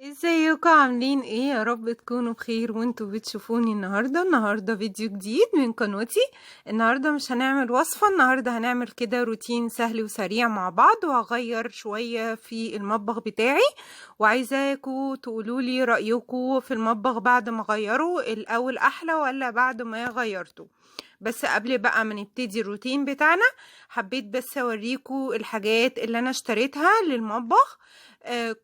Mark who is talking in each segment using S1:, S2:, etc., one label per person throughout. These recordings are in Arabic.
S1: ازيكم عاملين ايه؟ يا رب تكونوا بخير وانتوا بتشوفوني النهارده فيديو جديد من قناتي. النهارده مش هنعمل وصفة، النهارده هنعمل كده روتين سهل وسريع مع بعض، وهغير شوية في المطبخ بتاعي، وعايزاكم تقولولي رأيكم في المطبخ بعد ما غيره، الاول احلى ولا بعد ما غيرته. بس قبل بقى ما نبتدي الروتين بتاعنا، حبيت بس اوريكم الحاجات اللي انا اشتريتها للمطبخ.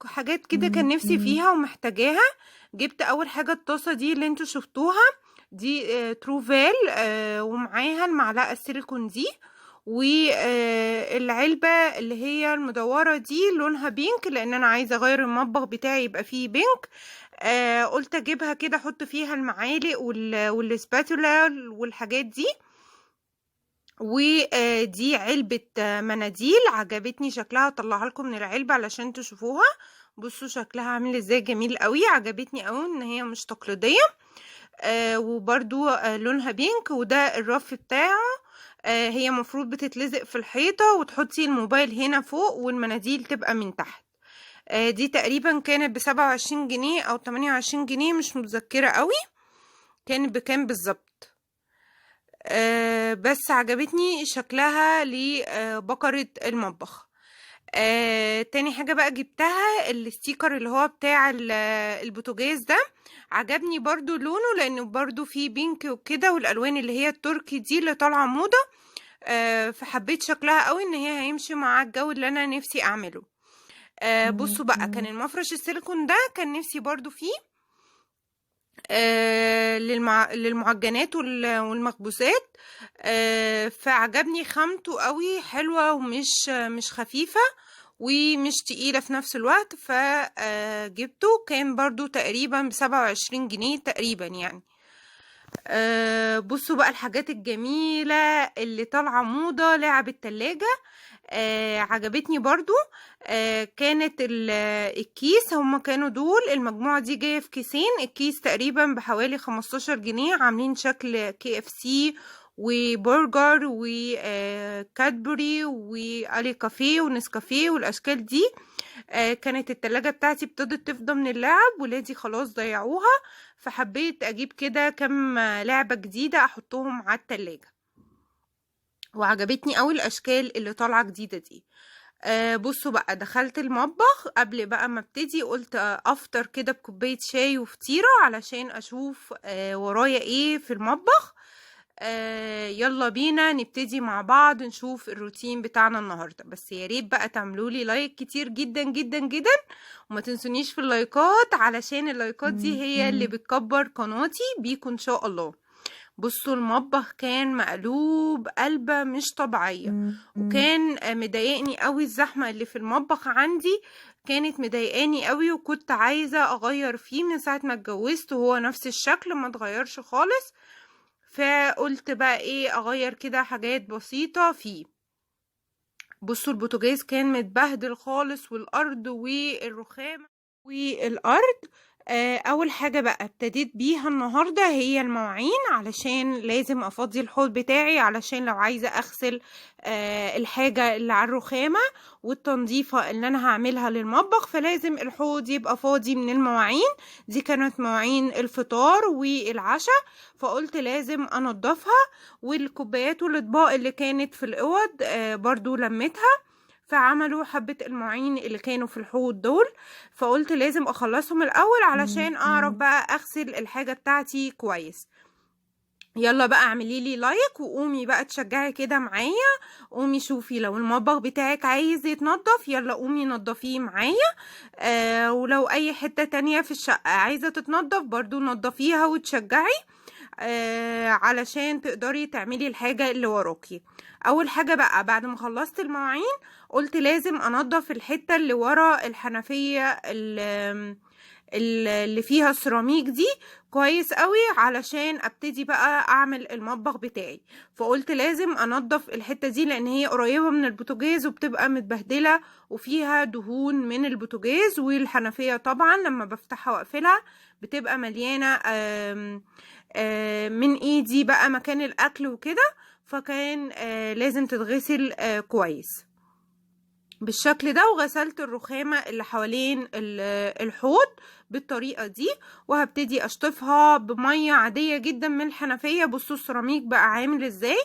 S1: حاجات كده كان نفسي فيها ومحتاجاها. جبت اول حاجة الطاسة دي اللي انتوا شفتوها، دي تروفال، ومعاها المعلقة السيليكون دي، والعلبة اللي هي المدورة دي لونها بينك، لان انا عايزة اغير المطبخ بتاعي يبقى فيه بينك. قلت اجيبها كده احط فيها المعالق والسباتولا والحاجات دي. ودي علبة مناديل عجبتني شكلها، اطلعها لكم من العلبة علشان تشوفوها. بصوا شكلها عامل ازاي، جميل قوي، عجبتني قوي ان هي مش تقليدية. وبرضو لونها بينك، وده الرف بتاعه. هي مفروض بتتلزق في الحيطة، وتحطي الموبايل هنا فوق والمناديل تبقى من تحت. دي تقريبا كانت ب27 جنيه او 28 جنيه، مش متذكرة قوي كانت بكام بالظبط. بس عجبتني شكلها لبقرة المطبخ. تاني حاجة بقى جبتها الستيكر اللي هو بتاع البوتاجاز ده، عجبني برضو لونه لانه برضو فيه بينك وكده، والالوان اللي هي التركي دي اللي طالعة موضة. فحبيت شكلها قوي ان هي هيمشي مع الجو اللي انا نفسي اعمله. بصوا بقى، كان المفرش السيليكون ده كان نفسي برضو فيه للمعجنات والمخبوزات. فعجبني خامته قوي، حلوة ومش خفيفة ومش تقيلة في نفس الوقت، فجبته كان برضو تقريبا ب27 جنيه تقريبا يعني. بصوا بقى الحاجات الجميلة اللي طالعة موضة، لعب التلاجة. عجبتني برضو. كانت الكيس، هما كانوا دول المجموعة دي جاية في كيسين، الكيس تقريبا بحوالي 15 جنيه، عاملين شكل KFC وبرجر وكادبري والي كافيه ونسكافيه والاشكال دي. كانت التلاجة بتاعتي ابتدت تفضى من اللعب، ولادي خلاص ضيعوها، فحبيت اجيب كده كم لعبة جديدة احطهم على التلاجة، وعجبتني قوي الاشكال اللي طالعة جديدة دي. بصوا بقى، دخلت المطبخ قبل بقى ما ابتدي، قلت افطر كده بكوباية شاي وفطيرة علشان اشوف ورايا ايه في المطبخ. يلا بينا نبتدي مع بعض نشوف الروتين بتاعنا النهاردة. بس يا ريت بقى تعملوا لي لايك كتير جدا جدا جدا، وما تنسونيش في اللايكات، علشان اللايكات دي هي اللي بتكبر قناتي بيكم ان شاء الله. بصوا المطبخ كان مقلوب قلبة مش طبيعية، وكان مضايقني قوي الزحمة اللي في المطبخ عندي، كانت مضايقاني قوي، وكنت عايزة اغير فيه من ساعة ما اتجوزت وهو نفس الشكل ما اتغيرش خالص. فقلت بقى ايه، اغير كده حاجات بسيطة فيه. بصوا البوتاجاز كان متبهدل خالص، والارض والرخام والارض. اول حاجة بقى ابتديت بيها النهاردة هي المواعين، علشان لازم افضي الحوض بتاعي، علشان لو عايزة اغسل الحاجة اللي على الرخامة والتنظيفة اللي انا هعملها للمطبخ، فلازم الحوض يبقى فاضي من المواعين. دي كانت مواعين الفطار والعشاء، فقلت لازم انضفها. والكوبايات والاطباق اللي كانت في الاوض برضو لمتها، فعملوا حبة المواعين اللي كانوا في الحوض دول، فقلت لازم اخلصهم الاول علشان اعرف بقى اغسل الحاجة بتاعتي كويس. يلا بقى اعملي لي لايك، وقومي بقى تشجعي كده معايا. قومي شوفي لو المطبخ بتاعك عايز يتنضف، يلا قومي نضفيه معايا. ولو اي حتة تانية في الشقة عايزة تتنضف برضو نضفيها وتشجعي، علشان تقدري تعملي الحاجة اللي وراكي. اول حاجة بقى بعد ما خلصت المواعين، قلت لازم انضف الحتة اللي ورا الحنفية اللي فيها السيراميك دي كويس قوي، علشان ابتدي بقى اعمل المطبخ بتاعي. فقلت لازم انضف الحتة دي لان هي قريبة من البوتاجاز وبتبقى متبهدلة وفيها دهون من البوتاجاز، والحنفية طبعا لما بفتحها واقفلها بتبقى مليانة من ايدي بقى مكان الاكل وكده، فكان لازم تتغسل كويس. بالشكل ده. وغسلت الرخامة اللي حوالين الحوض بالطريقة دي، وهبتدي اشطفها بمية عادية جدا من الحنفية. بصوا السيراميك بقى عامل ازاي،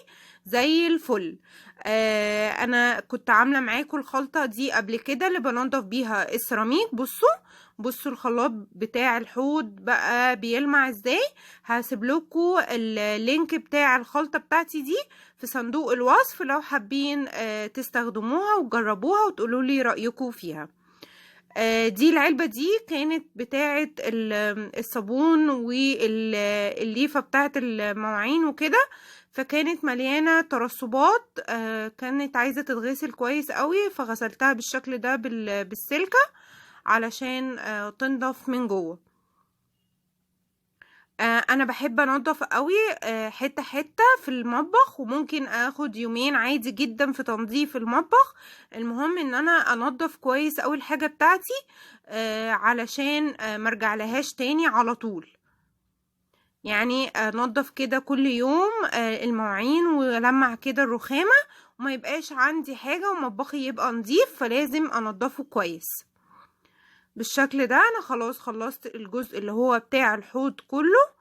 S1: زي الفل. انا كنت عاملة معاكم الخلطة دي قبل كده اللي بنضف بيها السيراميك. بصوا الخلاط بتاع الحوض بقى بيلمع ازاي. هسيب لكم اللينك بتاع الخلطة بتاعتي دي في صندوق الوصف لو حابين تستخدموها وتجربوها وتقولوا لي رأيكم فيها. دي العلبة دي كانت بتاعة الصابون والليفة بتاعة المواعين وكده، فكانت مليانة ترسبات. كانت عايزة تتغسل كويس قوي، فغسلتها بالشكل ده بالسلكة علشان تنضف من جوه. انا بحب انضف قوي حته حته في المطبخ، وممكن اخد يومين عادي جدا في تنظيف المطبخ. المهم ان انا انضف كويس قوي الحاجه بتاعتي علشان مرجع لهاش تاني على طول. يعني انضف كده كل يوم المواعين ولمع كده الرخامه، وما يبقاش عندي حاجه ومطبخي يبقى نظيف، فلازم انضفه كويس. بالشكل ده انا خلاص خلصت الجزء اللي هو بتاع الحوض كله،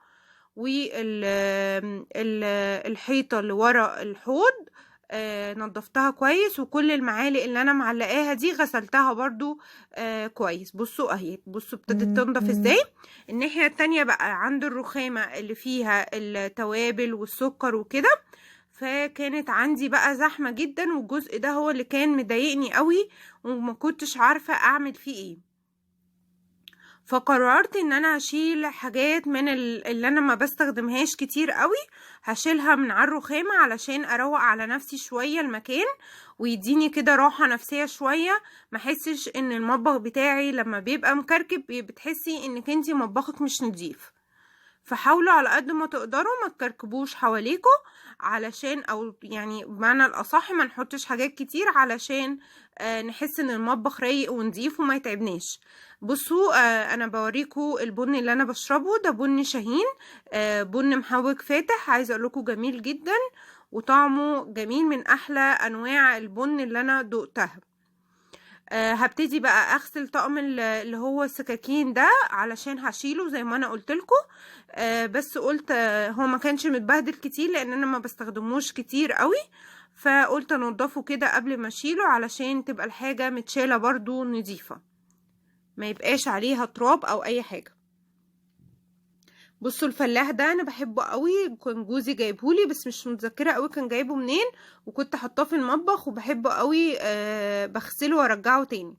S1: والحيطة اللي ورا الحوض نضفتها كويس، وكل المعالق اللي انا معلقاها دي غسلتها برضو كويس. بصوا اهي، بصوا ابتدت تنضف ازاي. الناحية التانية بقى عند الرخامة اللي فيها التوابل والسكر وكده، فكانت عندي بقى زحمة جدا، والجزء ده هو اللي كان مضايقني قوي وما كنتش عارفة اعمل فيه ايه. فقررت ان انا هشيل حاجات من اللي انا ما بستخدمهاش كتير قوي، هشيلها من على الرخامة علشان اروق على نفسي شوية المكان، ويديني كده راحة نفسية شوية. ما احسش ان المطبخ بتاعي لما بيبقى مكركب بتحسي انك انتي مطبخك مش نضيف. فحاولوا على قد ما تقدروا ما تكركبوش حواليكوا، علشان او يعني بمعنى الاصح ما نحطش حاجات كتير علشان نحس ان المطبخ رايق ونضيف وما يتعبناش. بصوا انا بوريكم البن اللي انا بشربه ده، بن شاهين بن محوج فاتح. عايزه اقول لكم جميل جدا وطعمه جميل، من احلى انواع البن اللي انا دقتها. هبتدي بقى اغسل طقم اللي هو السكاكين ده علشان هشيله زي ما انا قلت لكم. بس قلت هو ما كانش متبهدل كتير لان انا ما بستخدموش كتير قوي، فقلت انضفه كده قبل ما اشيله علشان تبقى الحاجة متشالة برضو نظيفة، ما يبقاش عليها تراب او اي حاجة. بصوا الفلاح ده انا بحبه قوي، كان جوزي جايبهولي بس مش متذكره قوي كان جايبه منين، وكنت حطاه في المطبخ وبحبه قوي. بغسله وارجعه تاني.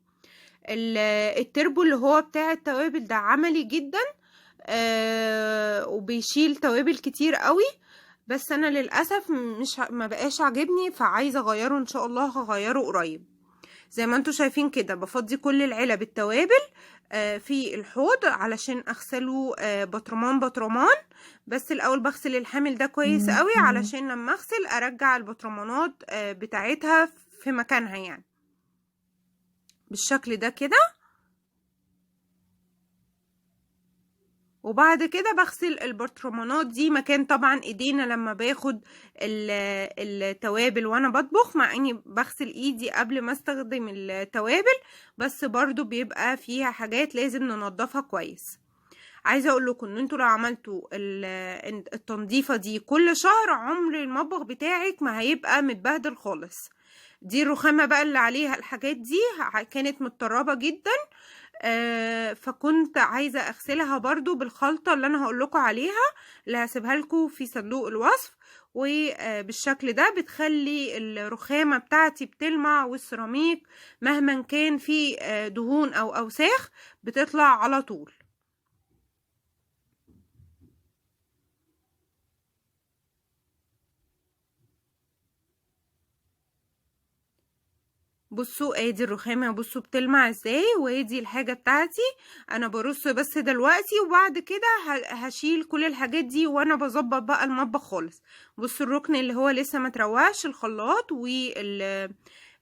S1: التربو اللي هو بتاع التوابل ده عملي جدا وبيشيل توابل كتير قوي، بس انا للاسف مش ما بقاش عاجبني، فعايزه اغيره. ان شاء الله هغيره قريب. زي ما انتوا شايفين كده بفضي كل العلب التوابل في الحوض علشان اغسله بطرمان. بس الاول بغسل الحامل ده كويس قوي علشان لما اغسل ارجع البطرمانات بتاعتها في مكانها، يعني بالشكل ده كده. وبعد كده بغسل البرطمانات دي مكان طبعا ايدينا لما باخد التوابل وانا بطبخ، مع اني بغسل ايدي قبل ما استخدم التوابل، بس برضو بيبقى فيها حاجات لازم ننضفها كويس. عايزه اقول لكم ان انتوا لو عملتوا التنظيفه دي كل شهر، عمر المطبخ بتاعك ما هيبقى متبهدل خالص. دي الرخامه بقى اللي عليها الحاجات دي كانت متطربه جدا، فكنت عايزة اغسلها برضو بالخلطة اللي انا هقول لكم عليها، اللي هسيبها لكم في صندوق الوصف. وبالشكل ده بتخلي الرخامة بتاعتي بتلمع، والسيراميك مهما كان فيه دهون او اوساخ بتطلع على طول. بصوا ادي الرخامه، بصوا بتلمع ازاي، وادي الحاجه بتاعتي. انا برص بس دلوقتي، وبعد كده هشيل كل الحاجات دي وانا بظبط بقى المطبخ خالص. بصوا الركن اللي هو لسه ما تروقش، الخلاط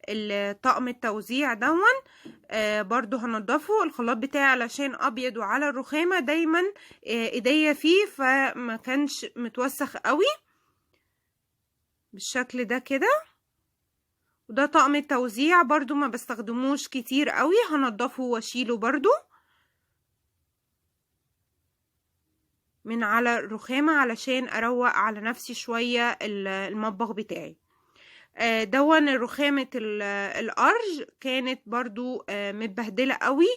S1: الطقم التوزيع دون برضو هنضفه. الخلاط بتاعي علشان ابيض وعلى الرخامه دايما ايديا فيه، فما كانش متوسخ قوي بالشكل ده كده. وده طقم التوزيع برضو ما بستخدموش كتير قوي، هنضفه واشيله برضو من على الرخامة علشان اروق على نفسي شوية المطبخ بتاعي. دون رخامة الأرج كانت برضو متبهدلة قوي،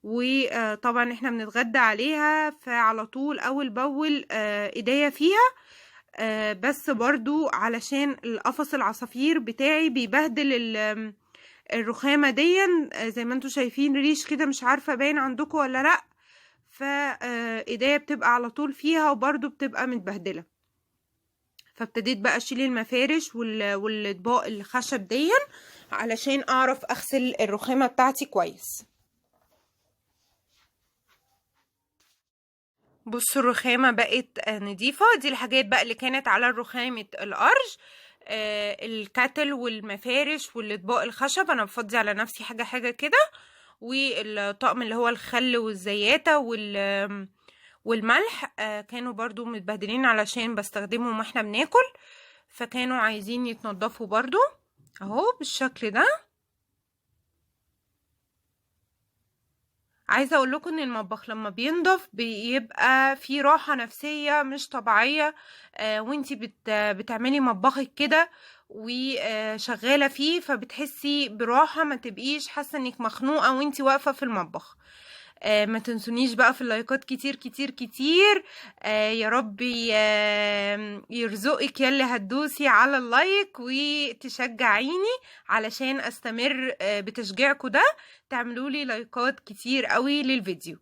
S1: وطبعا احنا بنتغدى عليها، فعلى طول اول باول ايديا فيها. بس برضو علشان القفص العصافير بتاعي بيبهدل الرخامة دي، زي ما انتوا شايفين ريش كده، مش عارفة باين عندكم ولا لأ. فايديا بتبقى على طول فيها وبرضو بتبقى متبهدلة. فابتديت بقى اشيل المفارش والاطباق الخشب دي علشان اعرف اغسل الرخامة بتاعتي كويس. بصوا الرخامة بقت نضيفة. دي الحاجات بقى اللي كانت على الرخامة الأرج، الكاتل والمفارش والاطباق الخشب. انا بفضي على نفسي حاجة حاجة كده. والطقم اللي هو الخل والزياتة والملح كانوا برضو متبهدلين علشان بستخدمهم واحنا بناكل، فكانوا عايزين يتنضفوا برضو اهو بالشكل ده. عايزه اقول لكم ان المطبخ لما بينضف بيبقى فيه راحه نفسيه مش طبيعيه. وانتي بتعملي مطبخك كده وشغاله فيه، فبتحسي براحه، ما تبقيش حاسه انك مخنوقه وانتي واقفه في المطبخ. ما تنسونيش بقى في اللايكات كتير كتير كتير. يا رب يرزقك يلي هتدوسي على اللايك وتشجعيني علشان استمر بتشجيعكم ده. تعملوا لي لايكات كتير قوي للفيديو.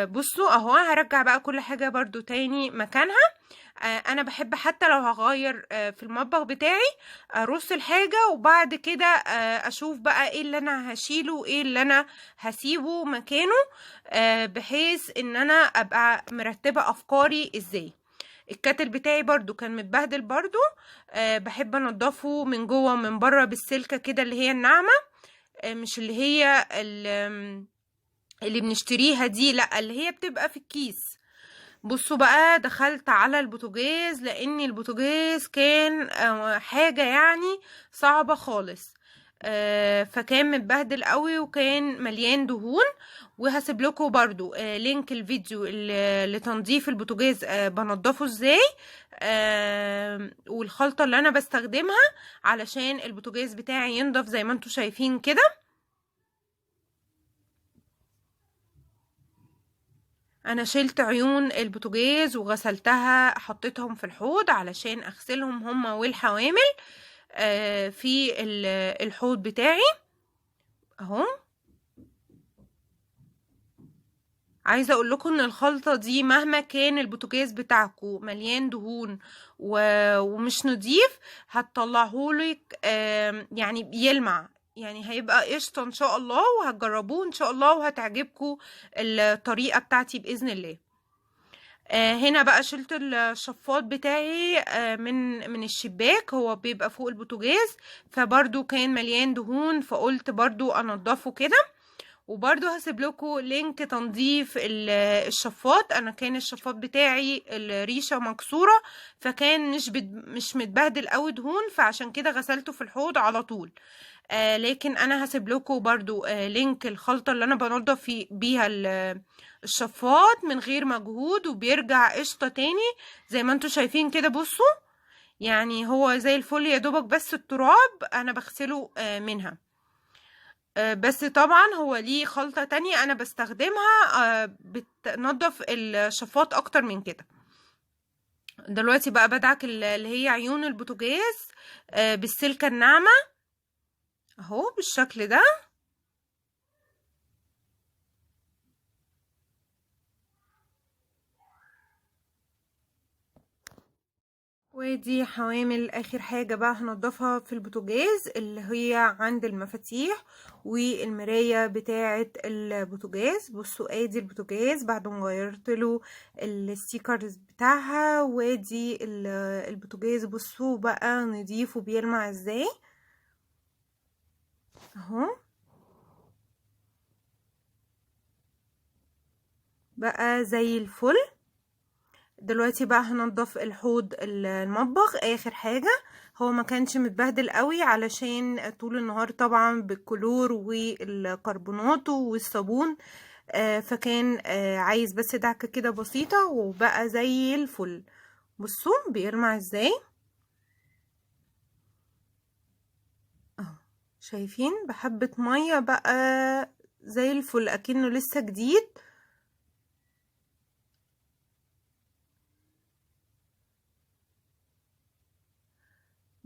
S1: بصوا اهو هرجع بقى كل حاجة برضو تاني مكانها. انا بحب حتى لو هغير في المطبخ بتاعي ارص الحاجة، وبعد كده اشوف بقى ايه اللي انا هشيله وايه اللي انا هسيبه مكانه، بحيث ان انا ابقى مرتبة افكاري ازاي. الكاتل بتاعي برضو كان متبهدل برضو. بحب انضفه من جوه ومن بره بالسلكة كده اللي هي الناعمة، مش اللي هي اللي بنشتريها دي، لا اللي هي بتبقى في الكيس. بصوا بقى دخلت على البوتاجاز لان البوتاجاز كان حاجة يعني صعبة خالص. فكان متبهدل قوي وكان مليان دهون. وهسيب لكم برضو لينك الفيديو لتنظيف البوتاجاز بنضفه ازاي، والخلطة اللي انا بستخدمها علشان البوتاجاز بتاعي ينضف زي ما انتوا شايفين كده. انا شلت عيون البوتاجاز وغسلتها، حطيتهم في الحوض علشان اغسلهم هما والحوامل في الحوض بتاعي اهو. عايزه اقول لكم ان الخلطه دي مهما كان البوتاجاز بتاعكم مليان دهون ومش نضيف، هتطلعهولك يعني بيلمع، يعني هيبقى قشطه ان شاء الله، وهتجربوه ان شاء الله وهتعجبكم الطريقه بتاعتي باذن الله. هنا بقى شلت الشفاط بتاعي من الشباك، هو بيبقى فوق البوتاجاز، فبرضو كان مليان دهون، فقلت برضو انضفه كده. وبرضو هسيب لكم لينك تنظيف الشفاط. انا كان الشفاط بتاعي الريشه مكسوره، فكان مش متبهدل قوي دهون، فعشان كده غسلته في الحوض على طول. لكن انا هسيب لكم برضو لينك الخلطه اللي انا بنضف بيها الشفاط من غير مجهود، وبيرجع قشطه تاني زي ما انتوا شايفين كده. بصوا يعني هو زي الفل، يا دوبك بس التراب انا بغسله منها. بس طبعا هو ليه خلطة تانية انا بستخدمها بتنضف الشفاط اكتر من كده. دلوقتي بقى بدعك اللي هي عيون البوتاجاز بالسلكة الناعمة اهو بالشكل ده. ودي حوامل اخر حاجة بقى هنضفها في البوتاجاز، اللي هي عند المفاتيح والمراية بتاعة البوتاجاز. بصوا ادي البوتاجاز بعد ما غيرت له الستيكرز بتاعها، وادي البوتاجاز بصوا بقى نضيف وبيلمع ازاي اهو، بقى زي الفل. دلوقتي بقى هننضف الحوض المطبخ اخر حاجة. هو ما كانش متبهدل قوي علشان طول النهار طبعا بالكلور والكربونات والصابون، فكان عايز بس دعكة كده بسيطة وبقى زي الفل. بصوا بيلمع ازاي اهو، شايفين بحبة مية بقى زي الفل اكنه لسه جديد.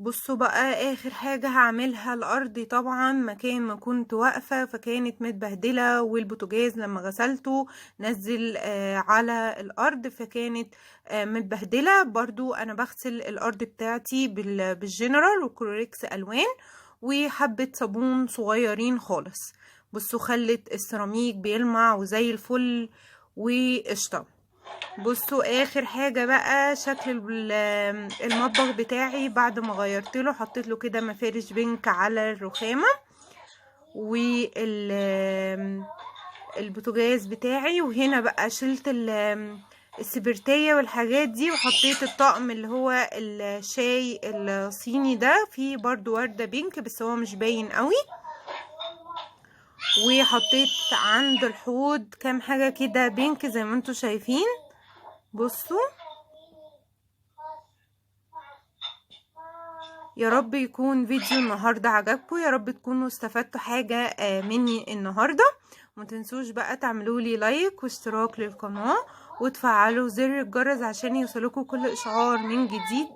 S1: بصوا بقى اخر حاجة هعملها الارض، طبعا مكان ما كنت واقفة فكانت متبهدلة، والبوتاجاز لما غسلته نزل على الارض فكانت متبهدلة. برضو انا بغسل الارض بتاعتي بالجنرال وكلوريكس الوان وحبة صابون صغيرين خالص. بصوا خلت السيراميك بيلمع وزي الفل وقشطة. بصوا اخر حاجة بقى شكل المطبخ بتاعي بعد ما غيرت له، حطيت له كده مفارش بينك على الرخامة والبوتاجاز بتاعي، وهنا بقى شلت السبرتية والحاجات دي وحطيت الطقم اللي هو الشاي الصيني ده، فيه برضو وردة بينك بس هو مش باين قوي. وحطيت عند الحوض كام حاجة كده بينك زي ما انتوا شايفين. بصوا يا رب يكون فيديو النهاردة عجبكم، يا رب تكونوا استفدتوا حاجة مني النهاردة. ومتنسوش بقى تعملوا لي لايك واشتراك للقناة وتفعلوا زر الجرس عشان يوصلكم كل اشعار من جديد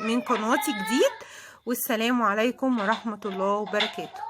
S1: من قناتي جديد. والسلام عليكم ورحمة الله وبركاته.